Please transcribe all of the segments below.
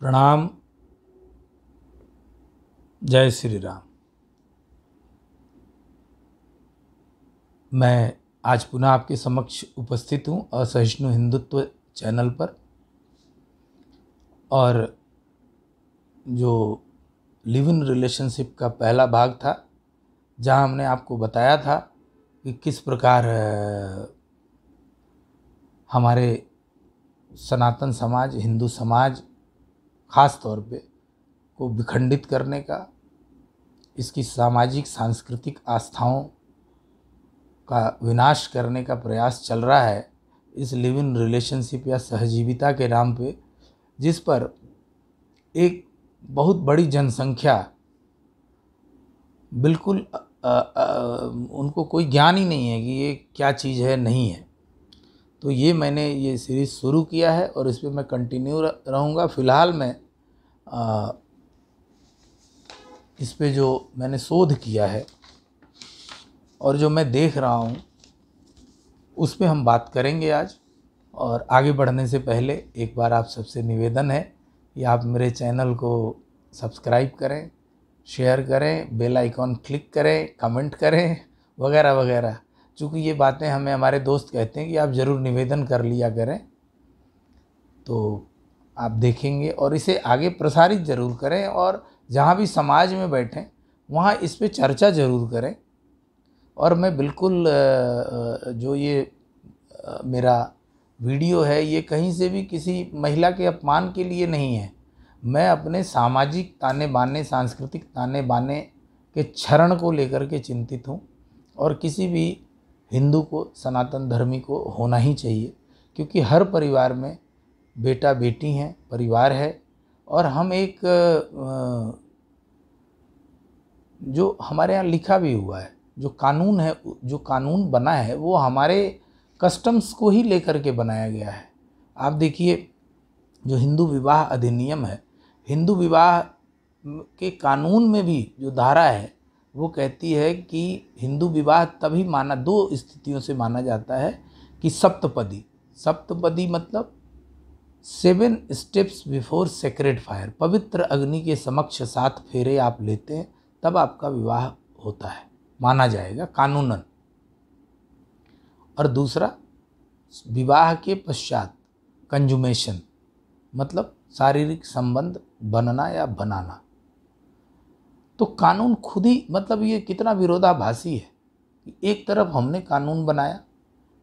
प्रणाम। जय श्री राम। मैं आज पुनः आपके समक्ष उपस्थित हूँ असहिष्णु हिंदुत्व चैनल पर। और जो लिव इन रिलेशनशिप का पहला भाग था, जहाँ हमने आपको बताया था कि किस प्रकार हमारे सनातन समाज, हिंदू समाज खास तौर पे को विखंडित करने का, इसकी सामाजिक सांस्कृतिक आस्थाओं का विनाश करने का प्रयास चल रहा है इस लिव इन रिलेशनशिप या सहजीविता के नाम पे, जिस पर एक बहुत बड़ी जनसंख्या बिल्कुल उनको कोई ज्ञान ही नहीं है कि ये क्या चीज़ है, नहीं है। तो मैंने ये सीरीज़ शुरू किया है और इस पर मैं कंटिन्यू रहूँगा। फ़िलहाल मैं इस पे जो मैंने शोध किया है और जो मैं देख रहा हूँ उस पे हम बात करेंगे आज। और आगे बढ़ने से पहले एक बार आप सबसे निवेदन है कि आप मेरे चैनल को सब्सक्राइब करें, शेयर करें, बेल आइकॉन क्लिक करें, कमेंट करें वगैरह वगैरह। चूँकि ये बातें हमें हमारे दोस्त कहते हैं कि आप ज़रूर निवेदन कर लिया करें, तो आप देखेंगे और इसे आगे प्रसारित ज़रूर करें। और जहाँ भी समाज में बैठें वहाँ इस पे चर्चा ज़रूर करें। और मैं बिल्कुल जो ये मेरा वीडियो है ये कहीं से भी किसी महिला के अपमान के लिए नहीं है। मैं अपने सामाजिक ताने बाने, सांस्कृतिक ताने बाने के क्षरण को लेकर के चिंतित हूँ। और किसी भी हिंदू को, सनातन धर्मी को होना ही चाहिए, क्योंकि हर परिवार में बेटा बेटी हैं, परिवार है। और हम एक जो हमारे यहाँ लिखा भी हुआ है, जो कानून है, जो कानून बना है वो हमारे कस्टम्स को ही लेकर के बनाया गया है। आप देखिए, जो हिंदू विवाह अधिनियम है, हिंदू विवाह के कानून में भी जो धारा है वो कहती है कि हिंदू विवाह तभी माना, दो स्थितियों से माना जाता है कि सप्तपदी। सप्तपदी मतलब 7 स्टेप्स बिफोर सेक्रेड फायर, पवित्र अग्नि के समक्ष 7 फेरे आप लेते हैं तब आपका विवाह होता है, माना जाएगा कानूनन। और दूसरा, विवाह के पश्चात कंजुमेशन, मतलब शारीरिक संबंध बनना या बनाना। तो कानून खुद ही, मतलब ये कितना विरोधाभासी है। एक तरफ हमने कानून बनाया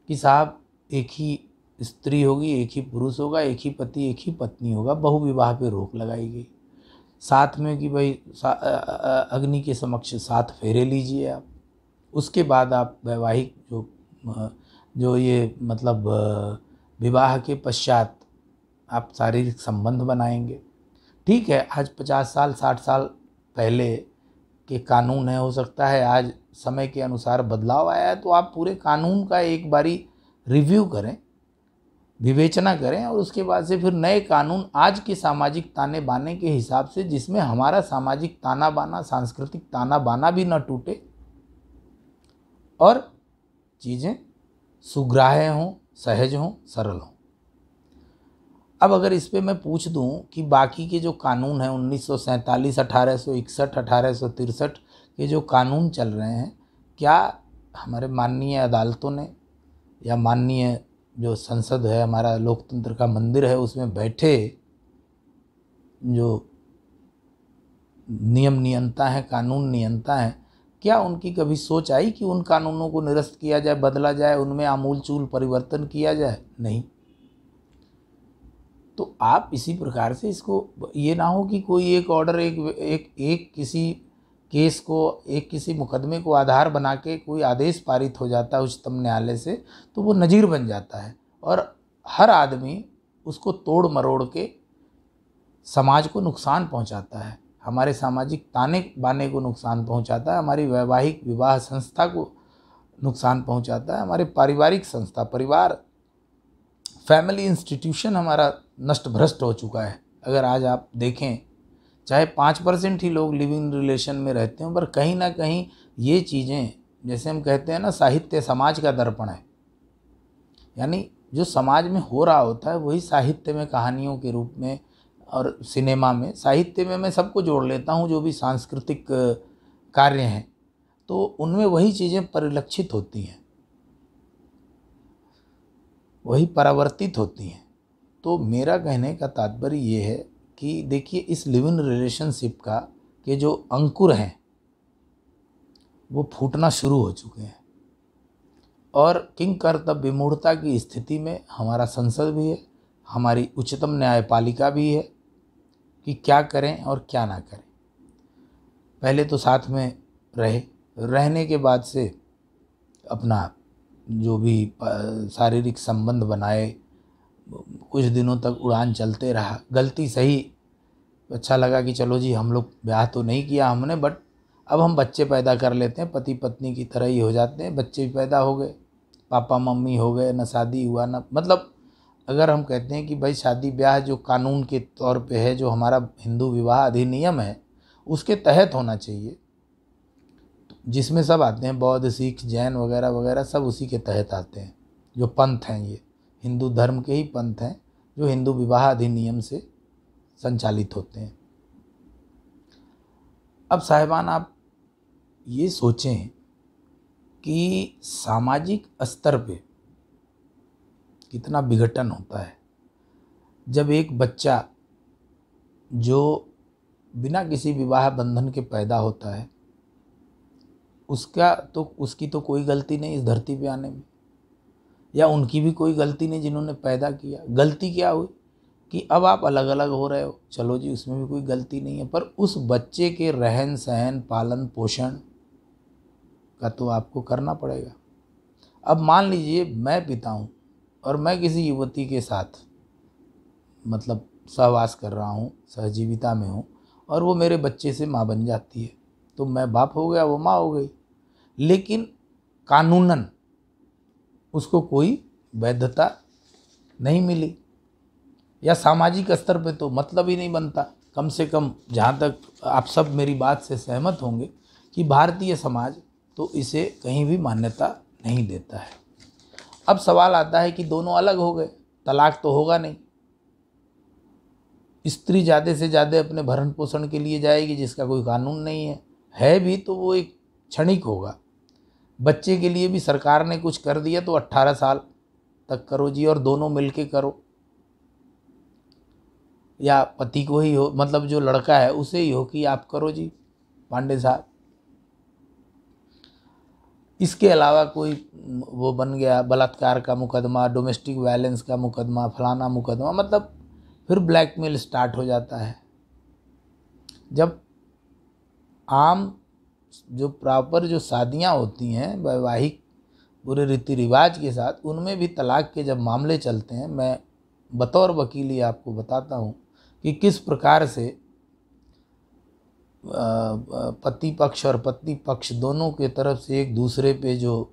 कि साहब एक ही स्त्री होगी, एक ही पुरुष होगा, एक ही पति एक ही पत्नी होगा, बहुविवाह पे रोक लगाई गई। साथ में कि भाई अग्नि के समक्ष 7 फेरे लीजिए आप, उसके बाद आप वैवाहिक जो ये मतलब विवाह के पश्चात आप शारीरिक संबंध बनाएंगे। ठीक है, आज 50 साल 60 साल पहले के कानून है, हो सकता है आज समय के अनुसार बदलाव आया है, तो आप पूरे कानून का एक बारी रिव्यू करें, विवेचना करें और उसके बाद से फिर नए कानून आज के सामाजिक ताने बाने के हिसाब से, जिसमें हमारा सामाजिक ताना बाना, सांस्कृतिक ताना बाना भी न टूटे और चीज़ें सुग्राह्य हों, सहज हों, सरल हों। अब अगर इस पे मैं पूछ दूं कि बाकी के जो कानून हैं 1947, 1861, 1863 के जो कानून चल रहे हैं, क्या हमारे माननीय अदालतों ने या माननीय जो संसद है, हमारा लोकतंत्र का मंदिर है, उसमें बैठे जो नियम नियंता है, कानून नियंता है, क्या उनकी कभी सोच आई कि उन कानूनों को निरस्त किया जाए, बदला जाए, उनमें आमूलचूल परिवर्तन किया जाए? नहीं। तो आप इसी प्रकार से इसको, ये ना हो कि कोई एक ऑर्डर, एक किसी केस को, एक किसी मुकदमे को आधार बना के कोई आदेश पारित हो जाता है उच्चतम न्यायालय से, तो वो नज़ीर बन जाता है और हर आदमी उसको तोड़ मरोड़ के समाज को नुकसान पहुंचाता है, हमारे सामाजिक ताने बाने को नुकसान पहुंचाता है, हमारी वैवाहिक विवाह संस्था को नुकसान पहुंचाता है, हमारे पारिवारिक संस्था, परिवार, फैमिली इंस्टीट्यूशन हमारा नष्ट भ्रष्ट हो चुका है। अगर आज आप देखें, चाहे 5% ही लोग लिविंग रिलेशन में रहते हैं, पर कहीं ना कहीं ये चीज़ें, जैसे हम कहते हैं ना, साहित्य समाज का दर्पण है। यानी जो समाज में हो रहा होता है वही साहित्य में कहानियों के रूप में और सिनेमा में, साहित्य में मैं सबको जोड़ लेता हूँ, जो भी सांस्कृतिक कार्य हैं, तो उनमें वही चीज़ें परिलक्षित होती हैं, वही परावर्तित होती हैं। तो मेरा कहने का तात्पर्य ये है कि देखिए, इस लिव इन रिलेशनशिप का के जो अंकुर हैं वो फूटना शुरू हो चुके हैं, और किंग कर्तव्य विमूढ़ता की स्थिति में हमारा संसद भी है, हमारी उच्चतम न्यायपालिका भी है कि क्या करें और क्या ना करें। पहले तो साथ में रहने के बाद से अपना जो भी शारीरिक संबंध बनाए, कुछ दिनों तक उड़ान चलते रहा, गलती सही, अच्छा लगा कि चलो जी हम लोग ब्याह तो नहीं किया हमने, बट अब हम बच्चे पैदा कर लेते हैं, पति पत्नी की तरह ही हो जाते हैं, बच्चे भी पैदा हो गए, पापा मम्मी हो गए, ना शादी हुआ ना, मतलब अगर हम कहते हैं कि भाई शादी ब्याह जो कानून के तौर पे है, जो हमारा हिंदू विवाह अधिनियम है उसके तहत होना चाहिए, जिसमें सब आते हैं, बौद्ध सिख जैन वगैरह वगैरह सब उसी के तहत आते हैं, जो पंथ हैं, ये हिंदू धर्म के ही पंथ हैं जो हिंदू विवाह अधिनियम से संचालित होते हैं। अब साहिबान आप ये सोचें कि सामाजिक स्तर पे कितना विघटन होता है जब एक बच्चा जो बिना किसी विवाह बंधन के पैदा होता है, उसकी तो कोई गलती नहीं इस धरती पे आने में, या उनकी भी कोई गलती नहीं जिन्होंने पैदा किया। गलती क्या हुई कि अब आप अलग अलग हो रहे हो, चलो जी उसमें भी कोई गलती नहीं है, पर उस बच्चे के रहन सहन पालन पोषण का तो आपको करना पड़ेगा। अब मान लीजिए मैं पिता हूँ और मैं किसी युवती के साथ मतलब सहवास कर रहा हूँ, सहजीविता में हूँ, और वो मेरे बच्चे से माँ बन जाती है, तो मैं बाप हो गया, वो माँ हो गई, लेकिन कानूनन उसको कोई वैधता नहीं मिली, या सामाजिक स्तर पे तो मतलब ही नहीं बनता। कम से कम जहाँ तक आप सब मेरी बात से सहमत होंगे कि भारतीय समाज तो इसे कहीं भी मान्यता नहीं देता है। अब सवाल आता है कि दोनों अलग हो गए, तलाक तो होगा नहीं, स्त्री ज़्यादा से ज़्यादा अपने भरण पोषण के लिए जाएगी जिसका कोई कानून नहीं है भी तो वो एक क्षणिक होगा। बच्चे के लिए भी सरकार ने कुछ कर दिया तो 18 साल तक करो जी, और दोनों मिलके करो, या पति को ही हो, मतलब जो लड़का है उसे ही हो कि आप करो जी पांडे साहब। इसके अलावा कोई वो बन गया बलात्कार का मुकदमा, डोमेस्टिक वायलेंस का मुकदमा, फलाना मुकदमा, मतलब फिर ब्लैकमेल स्टार्ट हो जाता है। जब आम जो प्रॉपर जो शादियां होती हैं वैवाहिक पूरे रीति रिवाज के साथ, उनमें भी तलाक के जब मामले चलते हैं, मैं बतौर वकील ही आपको बताता हूँ कि किस प्रकार से पति पक्ष और पत्नी पक्ष दोनों के तरफ से एक दूसरे पे जो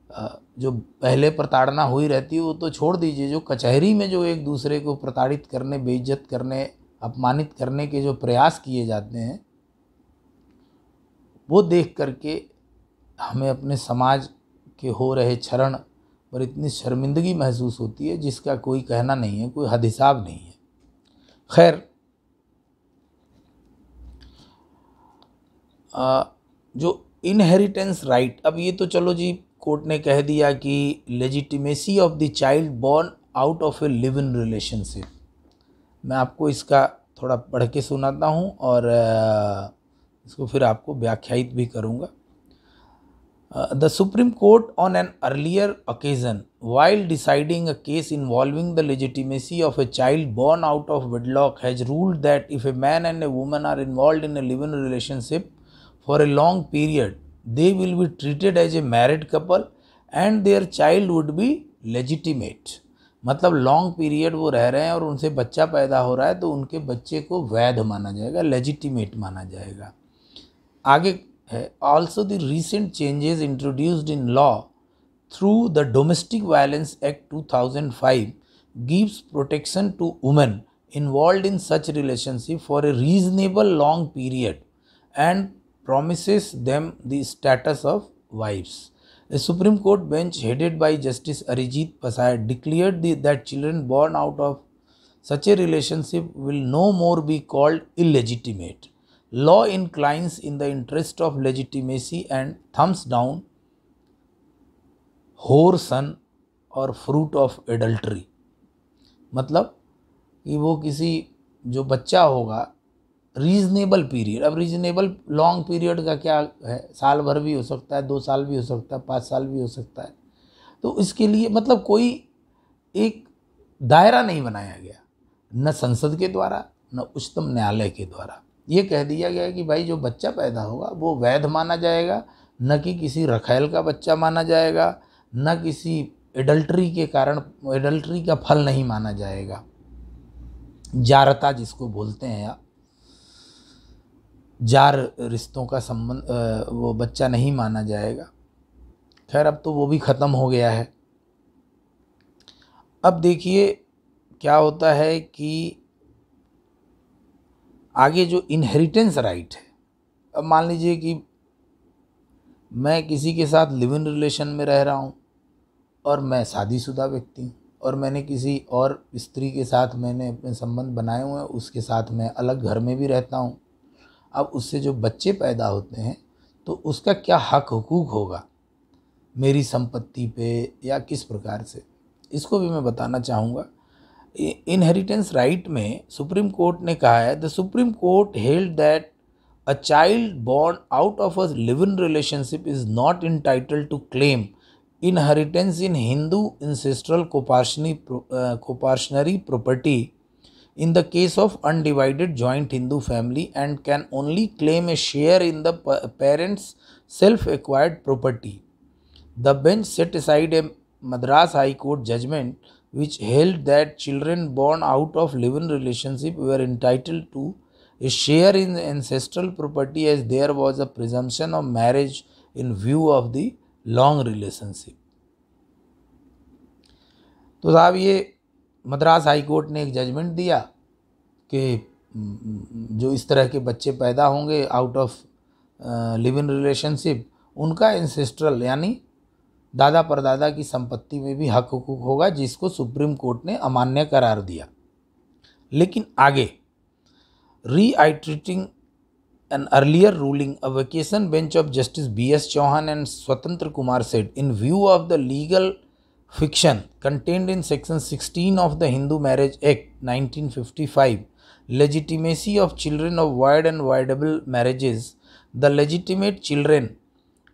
पहले प्रताड़ना हुई रहती है वो तो छोड़ दीजिए, जो कचहरी में जो एक दूसरे को प्रताड़ित करने, बेइज्जत करने, अपमानित करने के जो प्रयास किए जाते हैं, वो देख करके हमें अपने समाज के हो रहे क्षरण पर इतनी शर्मिंदगी महसूस होती है जिसका कोई कहना नहीं है, कोई हद हिसाब नहीं है। खैर, जो इनहेरिटेंस राइट, अब ये तो चलो जी कोर्ट ने कह दिया कि legitimacy of the child born out of A live in relationship. मैं आपको इसका थोड़ा पढ़ के सुनाता हूँ और इसको फिर आपको व्याख्यायित भी करूँगा। The Supreme Court on an earlier occasion, while deciding a case involving the legitimacy of a child born out of wedlock, has ruled that if a man and a woman are involved in a live-in relationship for a long period, they will be treated as a married couple and their child would be legitimate. मतलब long period वो रह रहे हैं और उनसे बच्चा पैदा हो रहा है तो उनके बच्चे को वैध माना जाएगा, लेजिटिमेट माना जाएगा। आगे है, also the recent changes introduced in law through the Domestic Violence Act 2005 gives protection to women involved in such relationship for a reasonable long period and promises them the status of wives. The Supreme Court bench headed by Justice Arijit Pasai declared that children born out of such a relationship will no more be called illegitimate. Law inclines in the interest of legitimacy and thumbs down whore son और fruit of adultery. मतलब कि वो किसी जो बच्चा होगा reasonable period, अब reasonable long period का क्या है, साल भर भी हो सकता है, 2 साल भी हो सकता है, 5 साल भी हो सकता है। तो इसके लिए मतलब कोई एक दायरा नहीं बनाया गया, न संसद के द्वारा न उच्चतम न्यायालय के द्वारा। ये कह दिया गया कि भाई जो बच्चा पैदा होगा वो वैध माना जाएगा, न कि किसी रखैल का बच्चा माना जाएगा, न किसी एडल्ट्री के कारण एडल्ट्री का फल नहीं माना जाएगा। जारता जिसको बोलते हैं या जार रिश्तों का संबंध, वो बच्चा नहीं माना जाएगा। खैर अब तो वो भी ख़त्म हो गया है। अब देखिए क्या होता है कि आगे जो इनहेरिटेंस राइट है, अब मान लीजिए कि मैं किसी के साथ लिव इन रिलेशन में रह रहा हूँ और मैं शादीशुदा व्यक्ति हूँ और मैंने किसी और स्त्री के साथ मैंने अपने संबंध बनाए हुए हैं, उसके साथ मैं अलग घर में भी रहता हूँ। अब उससे जो बच्चे पैदा होते हैं तो उसका क्या हक हुकूक होगा मेरी संपत्ति पे या किस प्रकार से, इसको भी मैं बताना चाहूँगा। इनहेरिटेंस राइट में सुप्रीम कोर्ट ने कहा है, the supreme court held that a child born out of a live in relationship is not entitled to claim inheritance in Hindu ancestral coparcenary property in the case of undivided joint Hindu family and can only claim a share in the parents' self-acquired property. The bench set aside a Madras High Court judgment which held that children born out of live-in relationship were entitled to a share in the ancestral property as there was a presumption of marriage in view of the long relationship. तो साहब ये Madras high court ने एक judgement दिया कि जो इस तरह के बच्चे पैदा होंगे out of live in relationship, उनका एंसेस्ट्रल यानी दादा परदादा की संपत्ति में भी हक हुकूक होगा, जिसको सुप्रीम कोर्ट ने अमान्य करार दिया। लेकिन आगे रीआइट्रेटिंग an earlier ruling, a vacation bench of Justice B.S. Chauhan and Swatantra Kumar said, in view of the legal fiction contained in Section 16 of the Hindu Marriage Act 1955, legitimacy of children of void and voidable marriages, the legitimate children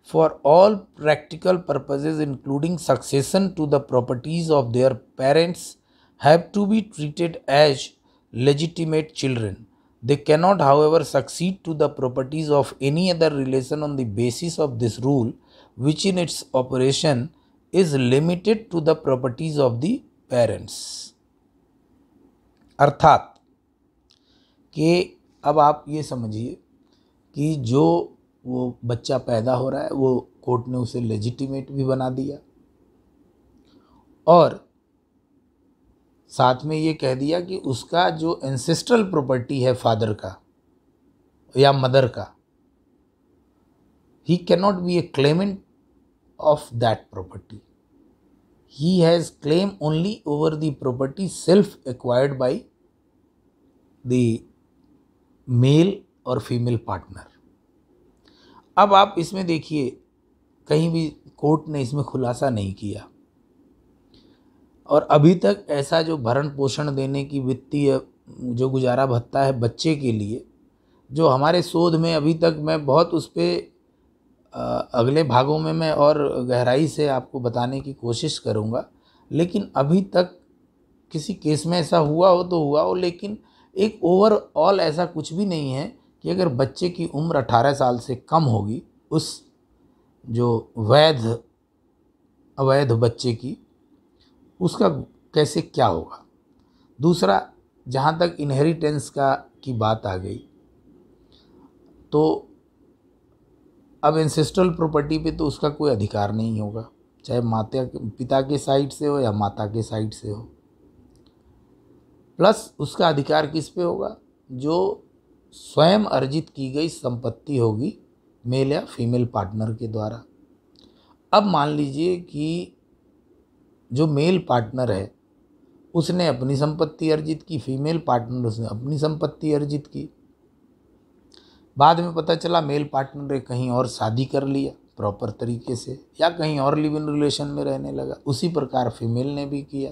for all practical purposes including succession to the properties of their parents have to be treated as legitimate children. They cannot, however, succeed to the properties of any other relation on the basis of this rule, which in its operation is limited to the properties of the parents. अर्थात कि अब आप ये समझिए कि जो वो बच्चा पैदा हो रहा है वो कोर्ट ने उसे लेजिटिमेट भी बना दिया और साथ में ये कह दिया कि उसका जो एंसेस्ट्रल प्रॉपर्टी है फादर का या मदर का, he can not be a claimant of that property, he has claim only over the property self acquired by the male और फीमेल पार्टनर। अब आप इसमें देखिए कहीं भी कोर्ट ने इसमें खुलासा नहीं किया और अभी तक ऐसा जो भरण पोषण देने की वित्तीय जो गुजारा भत्ता है बच्चे के लिए, जो हमारे शोध में अभी तक मैं बहुत उस पर अगले भागों में मैं और गहराई से आपको बताने की कोशिश करूँगा, लेकिन अभी तक किसी केस में ऐसा हुआ हो तो हुआ हो, लेकिन एक ओवरऑल ऐसा कुछ भी नहीं है कि अगर बच्चे की उम्र 18 साल से कम होगी उस जो अवैध बच्चे की, उसका कैसे क्या होगा। दूसरा, जहाँ तक इनहेरिटेंस की बात आ गई तो अब एंसेस्ट्रल प्रॉपर्टी पे तो उसका कोई अधिकार नहीं होगा, चाहे पिता के साइड से हो या माता के साइड से हो। प्लस उसका अधिकार किस पे होगा, जो स्वयं अर्जित की गई संपत्ति होगी मेल या फीमेल पार्टनर के द्वारा। अब मान लीजिए कि जो मेल पार्टनर है उसने अपनी संपत्ति अर्जित की, फीमेल पार्टनर उसने अपनी संपत्ति अर्जित की। बाद में पता चला मेल पार्टनर ने कहीं और शादी कर लिया प्रॉपर तरीके से, या कहीं और लिव इन रिलेशन में रहने लगा। उसी प्रकार फीमेल ने भी किया,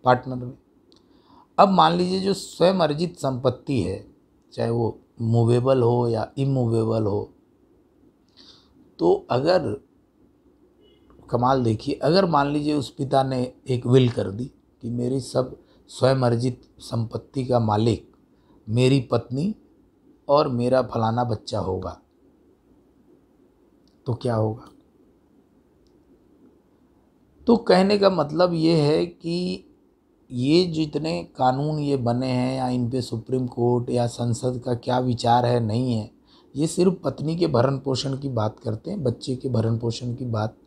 पार्टनर ने। अब मान लीजिए जो स्वयं अर्जित संपत्ति है, चाहे वो मूवेबल हो या इमूवेबल हो, तो अगर कमाल देखिए, अगर मान लीजिए उस पिता ने एक विल कर दी कि मेरी सब स्वयं अर्जित संपत्ति का मालिक मेरी पत्नी और मेरा फलाना बच्चा होगा, तो क्या होगा? तो कहने का मतलब ये है कि ये जितने कानून ये बने हैं या इन पे सुप्रीम कोर्ट या संसद का क्या विचार है नहीं है, ये सिर्फ पत्नी के भरण पोषण की बात करते हैं, बच्चे के भरण पोषण की बात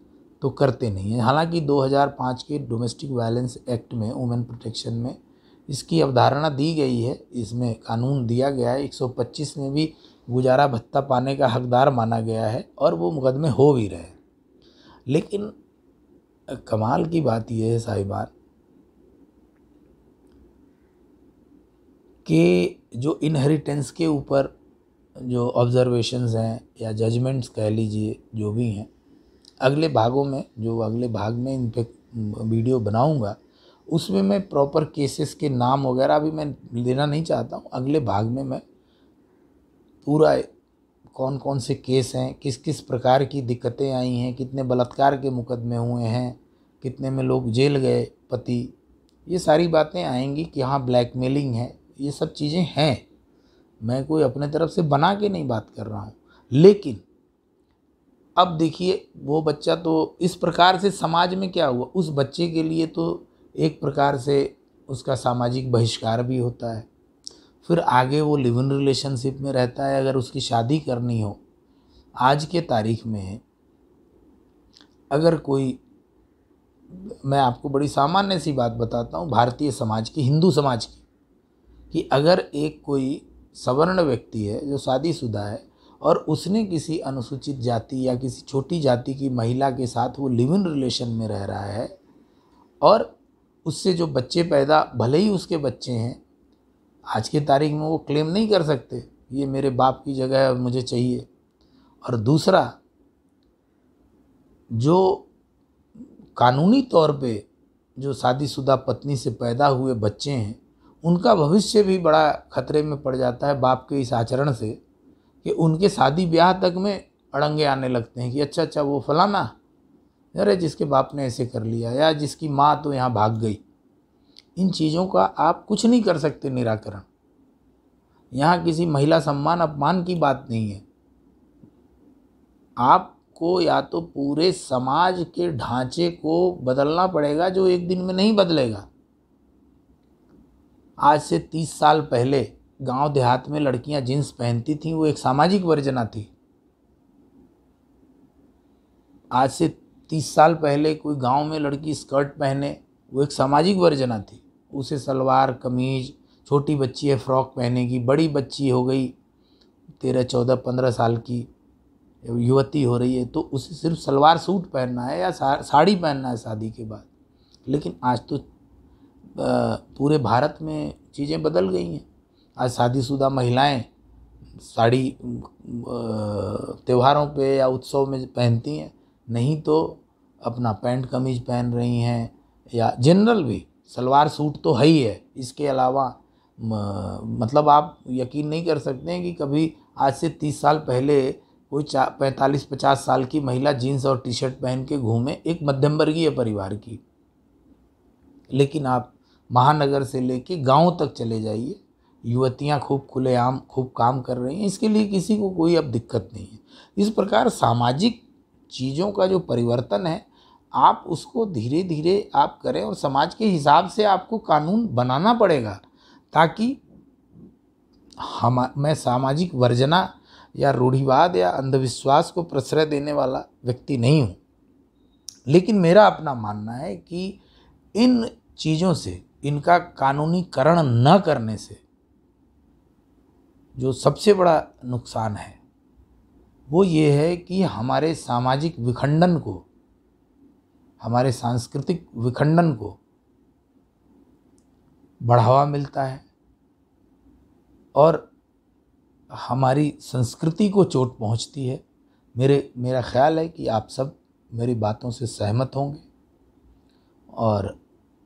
तो करते नहीं हैं। हालांकि 2005 के डोमेस्टिक वायलेंस एक्ट में, वुमेन प्रोटेक्शन में इसकी अवधारणा दी गई है, इसमें कानून दिया गया है। 125 में भी गुजारा भत्ता पाने का हकदार माना गया है और वो मुकदमे हो भी रहे हैं। लेकिन कमाल की बात यह है साहिबान कि जो इनहेरिटेंस के ऊपर जो ऑब्जर्वेशंस हैं या जजमेंट्स कह लीजिए, जो भी हैं, अगले भागों में, जो अगले भाग में इन पे वीडियो बनाऊंगा, उसमें मैं प्रॉपर केसेस के नाम वगैरह अभी मैं देना नहीं चाहता हूँ। अगले भाग में मैं पूरा कौन कौन से केस हैं, किस किस प्रकार की दिक्कतें आई हैं, कितने बलात्कार के मुकदमे हुए हैं, कितने में लोग जेल गए पति, ये सारी बातें आएंगी कि हाँ ब्लैकमेलिंग है, ये सब चीज़ें हैं। मैं कोई अपने तरफ से बना के नहीं बात कर रहा हूँ। लेकिन अब देखिए, वो बच्चा तो इस प्रकार से समाज में क्या हुआ, उस बच्चे के लिए तो एक प्रकार से उसका सामाजिक बहिष्कार भी होता है। फिर आगे वो लिव इन रिलेशनशिप में रहता है। अगर उसकी शादी करनी हो आज के तारीख में, अगर कोई, मैं आपको बड़ी सामान्य सी बात बताता हूँ भारतीय समाज की, हिंदू समाज की, कि अगर एक कोई सवर्ण व्यक्ति है जो शादीशुदा है और उसने किसी अनुसूचित जाति या किसी छोटी जाति की महिला के साथ वो लिव इन रिलेशन में रह रहा है और उससे जो बच्चे पैदा, भले ही उसके बच्चे हैं, आज के तारीख में वो क्लेम नहीं कर सकते ये मेरे बाप की जगह है मुझे चाहिए। और दूसरा, जो कानूनी तौर पे जो शादीशुदा पत्नी से पैदा हुए बच्चे हैं, उनका भविष्य भी बड़ा खतरे में पड़ जाता है बाप के इस आचरण से कि उनके शादी ब्याह तक में अड़ंगे आने लगते हैं कि अच्छा वो फलाना, अरे जिसके बाप ने ऐसे कर लिया, या जिसकी माँ तो यहाँ भाग गई। इन चीज़ों का आप कुछ नहीं कर सकते निराकरण। यहाँ किसी महिला सम्मान अपमान की बात नहीं है। आपको या तो पूरे समाज के ढांचे को बदलना पड़ेगा, जो एक दिन में नहीं बदलेगा। आज से 30 साल पहले गांव देहात में लड़कियां जींस पहनती थीं, वो एक सामाजिक वर्जना थी। आज से 30 साल पहले कोई गांव में लड़की स्कर्ट पहने, वो एक सामाजिक वर्जना थी। उसे सलवार कमीज, छोटी बच्ची है फ्रॉक पहनेगी, बड़ी बच्ची हो गई 13, 14, 15 साल की युवती हो रही है तो उसे सिर्फ सलवार सूट पहनना है या साड़ी पहनना है शादी के बाद। लेकिन आज तो पूरे भारत में चीज़ें बदल गई हैं। आज शादीशुदा महिलाएं साड़ी त्योहारों पे या उत्सव में पहनती हैं, नहीं तो अपना पैंट कमीज पहन रही हैं, या जनरल भी सलवार सूट तो है ही है। इसके अलावा मतलब आप यकीन नहीं कर सकते हैं कि कभी आज से 30 साल पहले कोई 45-50 साल की महिला जीन्स और टी शर्ट पहन के घूमे, एक मध्यम वर्गीय परिवार की। लेकिन आप महानगर से लेके गांव तक चले जाइए, युवतियां खूब खुलेआम खूब काम कर रही हैं। इसके लिए किसी को कोई अब दिक्कत नहीं है। इस प्रकार सामाजिक चीज़ों का जो परिवर्तन है, आप उसको धीरे धीरे आप करें और समाज के हिसाब से आपको कानून बनाना पड़ेगा, ताकि मैं सामाजिक वर्जना या रूढ़िवाद या अंधविश्वास को प्रश्रय देने वाला व्यक्ति नहीं हूँ। लेकिन मेरा अपना मानना है कि इन चीज़ों से, इनका कानूनीकरण न करने से जो सबसे बड़ा नुकसान है वो ये है कि हमारे सामाजिक विखंडन को, हमारे सांस्कृतिक विखंडन को बढ़ावा मिलता है और हमारी संस्कृति को चोट पहुंचती है। मेरा ख्याल है कि आप सब मेरी बातों से सहमत होंगे और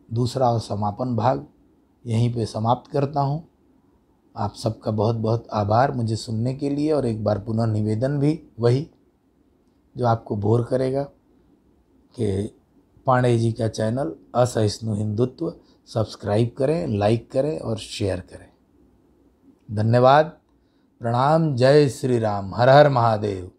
दूसरा और समापन भाग यहीं पे समाप्त करता हूँ। आप सबका बहुत बहुत आभार मुझे सुनने के लिए, और एक बार पुनः निवेदन भी वही जो आपको बोर करेगा कि पांडे जी का चैनल असहिष्णु हिंदुत्व सब्सक्राइब करें, लाइक करें और शेयर करें। धन्यवाद। प्रणाम। जय श्री राम। हर हर महादेव।